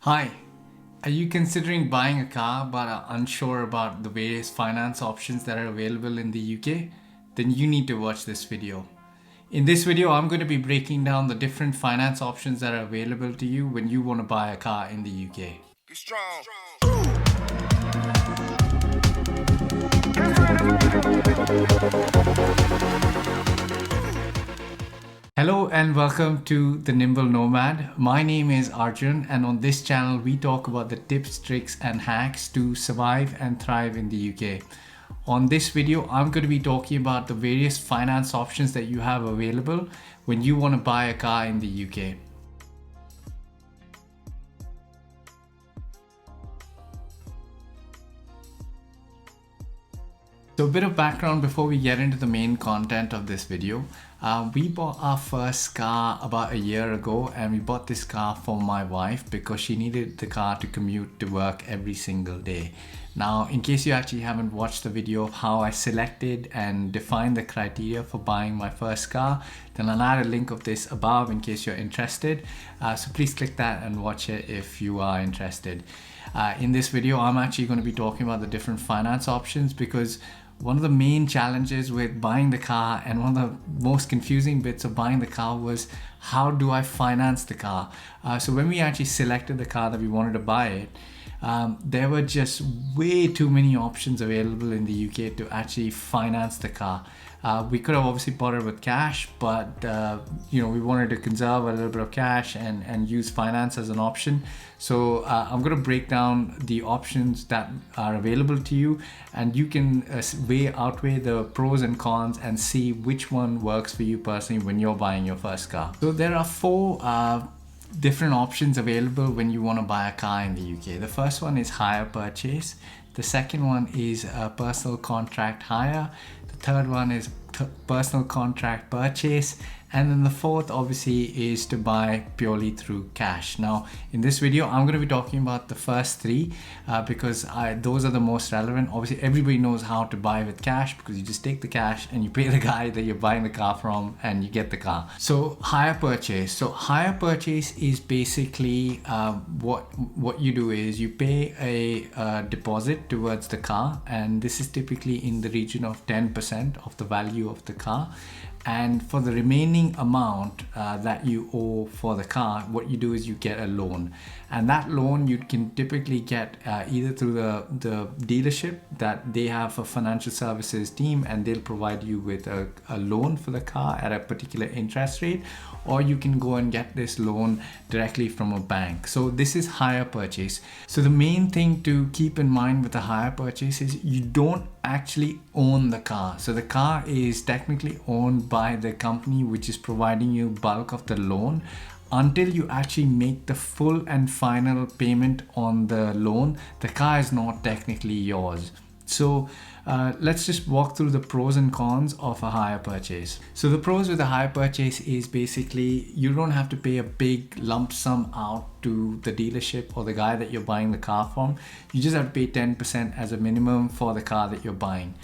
Hi, are you considering buying a car but are unsure about the various finance options that are available in the UK? Then you need to watch this video. In this video, I'm going to be breaking down the different finance options that are available to you when you want to buy a car in the UK. Get strong. Hello and welcome to the Nimble Nomad. My name is Arjun, and on this channel we talk about the tips, tricks and hacks to survive and thrive in the UK. On this video, I'm going to be talking about the various finance options that you have available when you want to buy a car in the UK. So a bit of background before we get into the main content of this video. We bought our first car about a year ago, and we bought this car for my wife because she needed the car to commute to work every single day. Now, in case you actually haven't watched the video of how I selected and defined the criteria for buying my first car, then I'll add a link of this above in case you're interested. So please click that and watch it if you are interested. In this video, I'm actually going to be talking about the different finance options because one of the main challenges with buying the car and one of the most confusing bits of buying the car was how do I finance the car? So when we actually selected the car that we wanted to buy it, there were just way too many options available in the UK to actually finance the car. We could have obviously bought it with cash, but we wanted to conserve a little bit of cash and use finance as an option. So I'm going to break down the options that are available to you, and you can outweigh the pros and cons and see which one works for you personally when you're buying your first car. So there are four different options available when you want to buy a car in the UK. The first one is hire purchase. The second one is personal contract hire. The third one is personal contract purchase. And then the fourth obviously is to buy purely through cash. Now in this video, I'm going to be talking about the first three because those are the most relevant. Obviously everybody knows how to buy with cash because you just take the cash and you pay the guy that you're buying the car from and you get the car. So hire purchase. So hire purchase is basically what you do is you pay a deposit towards the car, and this is typically in the region of 10% of the value of the car. And for the remaining amount that you owe for the car, what you do is you get a loan, and that loan you can typically get either through the dealership that they have a financial services team, and they'll provide you with a loan for the car at a particular interest rate, or you can go and get this loan directly from a bank. So this is hire purchase. So the main thing to keep in mind with the hire purchase is you don't actually own the car. So the car is technically owned by the company which is providing you bulk of the loan. Until you actually make the full and final payment on the loan, the car is not technically yours. So let's just walk through the pros and cons of a hire purchase. So the pros with a hire purchase is basically you don't have to pay a big lump sum out to the dealership or the guy that you're buying the car from. You just have to pay 10% as a minimum for the car that you're buying.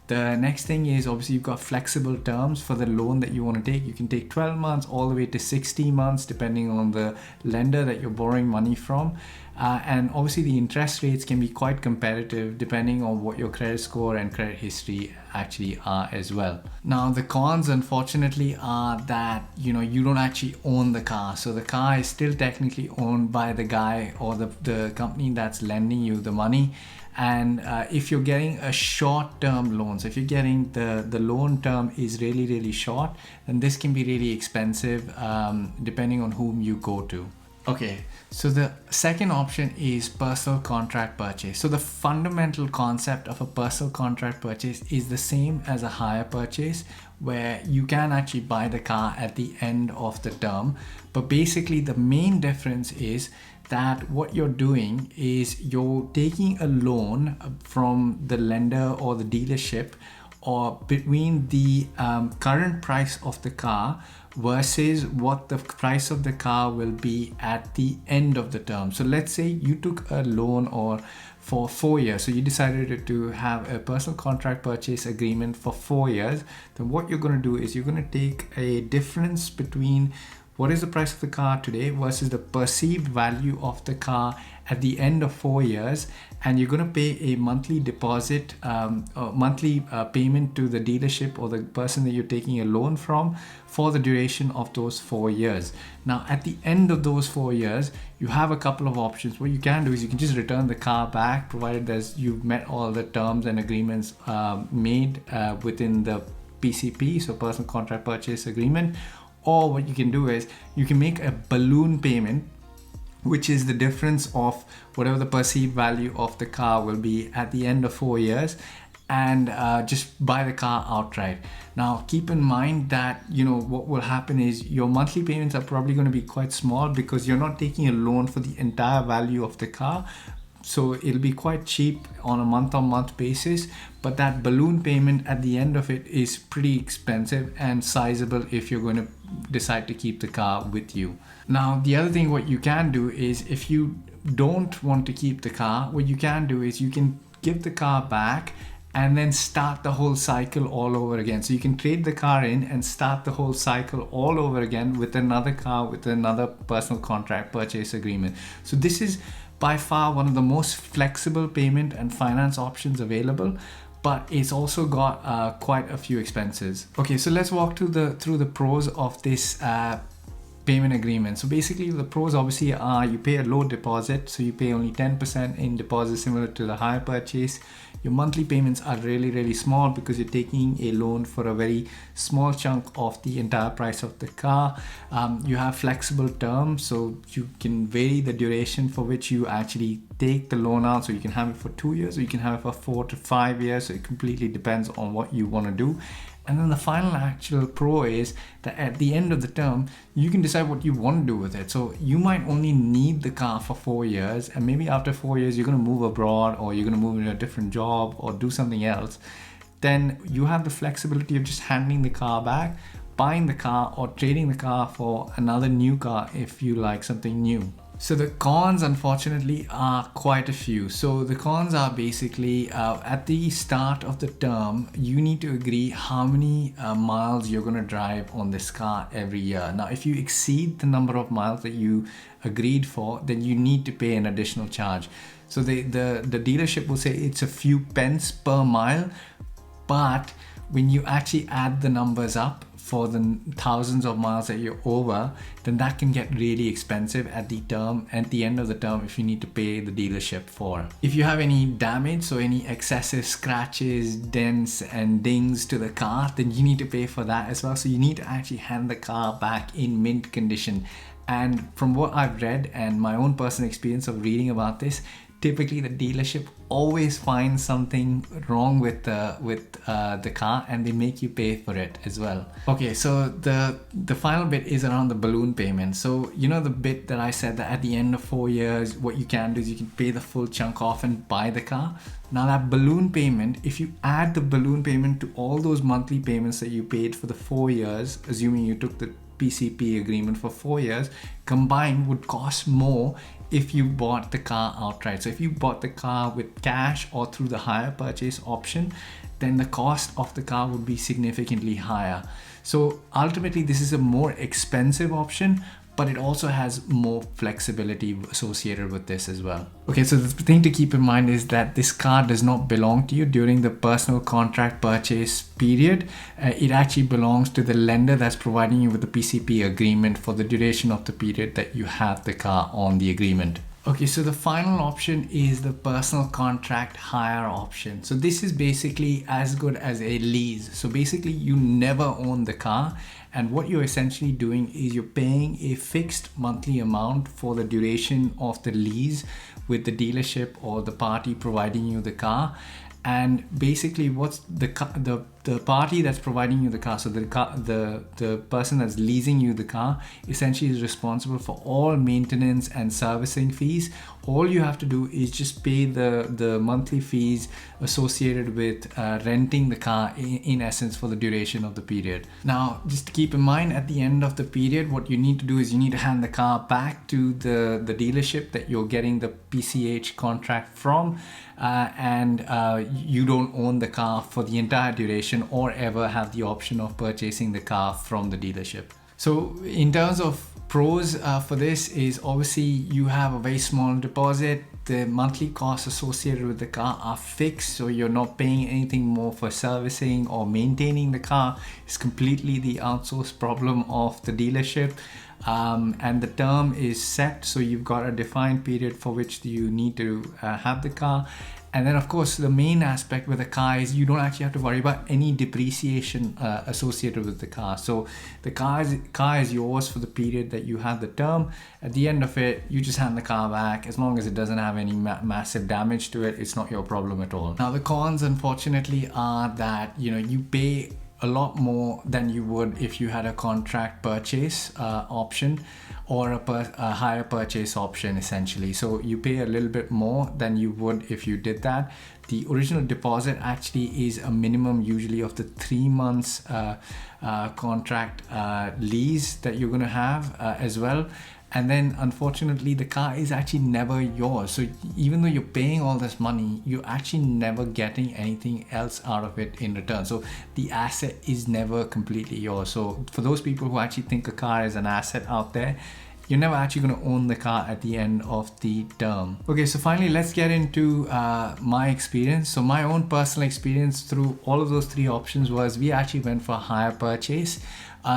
The next thing is obviously you've got flexible terms for the loan that you want to take. You can take 12 months all the way to 60 months depending on the lender that you're borrowing money from. And obviously the interest rates can be quite competitive depending on what your credit score and credit history actually are as well. Now the cons unfortunately are that you don't actually own the car. So the car is still technically owned by the guy or the company that's lending you the money. And if you're getting a short-term loan, so if you're getting the loan term is really short, then this can be really expensive depending on whom you go to. Okay, so the second option is personal contract purchase. So the fundamental concept of a personal contract purchase is the same as a hire purchase, where you can actually buy the car at the end of the term. But basically the main difference is that what you're doing is you're taking a loan from the lender or the dealership or between the current price of the car versus what the price of the car will be at the end of the term. So let's say you took a loan for 4 years. So you decided to have a personal contract purchase agreement for 4 years. Then what you're going to do is you're going to take a difference between what is the price of the car today versus the perceived value of the car at the end of 4 years, and you're going to pay a monthly deposit, monthly payment to the dealership or the person that you're taking a loan from for the duration of those 4 years. Now, at the end of those 4 years, you have a couple of options. What you can do is you can just return the car back, provided you've met all the terms and agreements made within the PCP, so personal contract purchase agreement. Or what you can do is you can make a balloon payment, which is the difference of whatever the perceived value of the car will be at the end of 4 years, and just buy the car outright. Now, keep in mind that, you know, what will happen is your monthly payments are probably going to be quite small because you're not taking a loan for the entire value of the car. So it'll be quite cheap on a month-on-month basis, but that balloon payment at the end of it is pretty expensive and sizable if you're going to decide to keep the car with you. Now, the other thing what you can do is, if you don't want to keep the car, what you can do is you can give the car back and then start the whole cycle all over again. So you can trade the car in and start the whole cycle all over again with another car, with another personal contract purchase agreement. So this is by far one of the most flexible payment and finance options available, but it's also got quite a few expenses. Okay, so let's walk through the pros of this payment agreement. So basically the pros obviously are you pay a low deposit, so you pay only 10% in deposit, similar to the hire purchase. Your monthly payments are really small because you're taking a loan for a very small chunk of the entire price of the car. You have flexible terms, so you can vary the duration for which you actually take the loan out. So you can have it for 2 years, or you can have it for 4 to 5 years. So it completely depends on what you want to do. And then the final actual pro is that at the end of the term, you can decide what you want to do with it. So you might only need the car for 4 years, and maybe after 4 years, you're going to move abroad, or you're going to move into a different job or do something else. Then you have the flexibility of just handing the car back, buying the car, or trading the car for another new car if you like something new. So the cons, unfortunately, are quite a few. So the cons are basically at the start of the term, you need to agree how many miles you're going to drive on this car every year. Now, if you exceed the number of miles that you agreed for, then you need to pay an additional charge. So the dealership will say it's a few pence per mile, but when you actually add the numbers up for the thousands of miles that you're over, then that can get really expensive at the end of the term if you need to pay the dealership for. If you have any damage, so any excessive scratches, dents and dings to the car, then you need to pay for that as well. So you need to actually hand the car back in mint condition. And from what I've read and my own personal experience of reading about this, typically the dealership always finds something wrong with the car, and they make you pay for it as well. Okay, so the final bit is around the balloon payment. So you know the bit that I said that at the end of 4 years, what you can do is you can pay the full chunk off and buy the car. Now that balloon payment, if you add the balloon payment to all those monthly payments that you paid for the 4 years, assuming you took the PCP agreement for 4 years, combined would cost more if you bought the car outright. So if you bought the car with cash or through the hire purchase option, then the cost of the car would be significantly higher. So ultimately, this is a more expensive option, but it also has more flexibility associated with this as well. Okay, so the thing to keep in mind is that this car does not belong to you during the personal contract purchase period. It actually belongs to the lender that's providing you with the PCP agreement for the duration of the period that you have the car on the agreement. Okay, so the final option is the personal contract hire option. So this is basically as good as a lease. So basically you never own the car, and what you're essentially doing is you're paying a fixed monthly amount for the duration of the lease with the dealership or the party providing you the car. And basically what's the party that's providing you the car, so the person that's leasing you the car essentially is responsible for all maintenance and servicing fees. All you have to do is just pay the monthly fees associated with renting the car in essence for the duration of the period. Now, just to keep in mind, at the end of the period, what you need to do is you need to hand the car back to the dealership that you're getting the PCH contract from, and you don't own the car for the entire duration or ever have the option of purchasing the car from the dealership. So in terms of pros for this is obviously you have a very small deposit. The monthly costs associated with the car are fixed, so you're not paying anything more for servicing or maintaining the car. It's completely the outsourced problem of the dealership. And the term is set, so you've got a defined period for which you need to have the car. And then of course the main aspect with the car is you don't actually have to worry about any depreciation associated with the car. So the car is yours for the period that you have the term. At the end of it, you just hand the car back. As long as it doesn't have any massive damage to it, it's not your problem at all. Now the cons, unfortunately, are that you pay a lot more than you would if you had a contract purchase option or a hire purchase option, essentially. So you pay a little bit more than you would if you did that. The original deposit actually is a minimum usually of the 3 months contract lease that you're going to have as well. And then unfortunately the car is actually never yours. So even though you're paying all this money, you're actually never getting anything else out of it in return. So the asset is never completely yours. So for those people who actually think a car is an asset out there, you're never actually going to own the car at the end of the term. Okay, so finally let's get into my experience. So my own personal experience through all of those 3 options was we actually went for a hire purchase.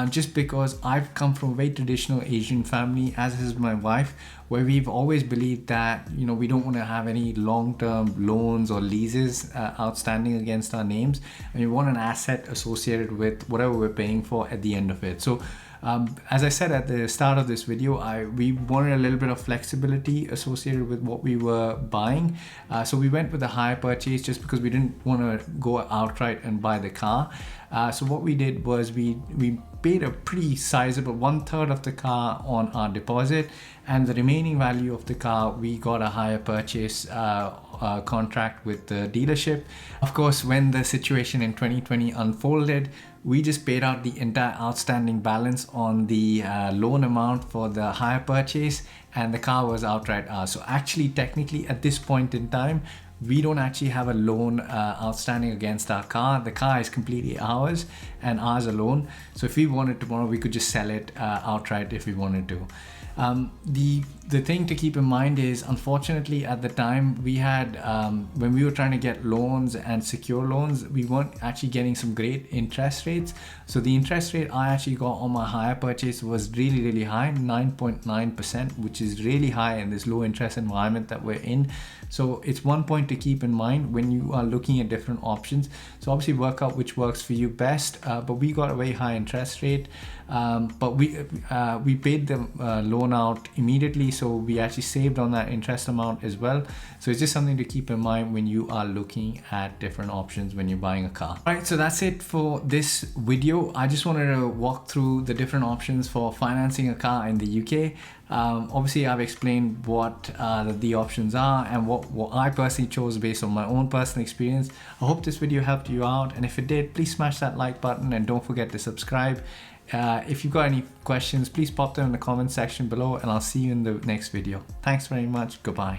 Just because I've come from a very traditional Asian family, as is my wife, where we've always believed that we don't want to have any long-term loans or leases outstanding against our names, and we want an asset associated with whatever we're paying for at the end of it. So as I said at the start of this video, we wanted a little bit of flexibility associated with what we were buying. So we went with a hire purchase just because we didn't want to go outright and buy the car. So what we did was we paid a pretty sizable 1/3 of the car on our deposit, and the remaining value of the car we got a hire purchase contract with the dealership. Of course, when the situation in 2020 unfolded, we just paid out the entire outstanding balance on the loan amount for the hire purchase, and the car was outright ours. So actually, technically, at this point in time, we don't actually have a loan outstanding against our car. The car is completely ours and ours alone. So if we wanted tomorrow, we could just sell it outright if we wanted to. The thing to keep in mind is, unfortunately, at the time we had when we were trying to get loans and secure loans, we weren't actually getting some great interest rates. So the interest rate I actually got on my hire purchase was really high, 9.9%, which is really high in this low interest environment that we're in. So it's one point to keep in mind when you are looking at different options. So obviously work out which works for you best, but we got a very high interest rate, but we paid the loan out immediately, so we actually saved on that interest amount as well. So it's just something to keep in mind when you are looking at different options when you're buying a car. All right, so that's it for this video. I just wanted to walk through the different options for financing a car in the UK. Obviously I've explained what the options are and what I personally chose based on my own personal experience. I hope this video helped you out, and if it did, please smash that like button and don't forget to subscribe. If you've got any questions, please pop them in the comment section below, and I'll see you in the next video. Thanks very much. Goodbye.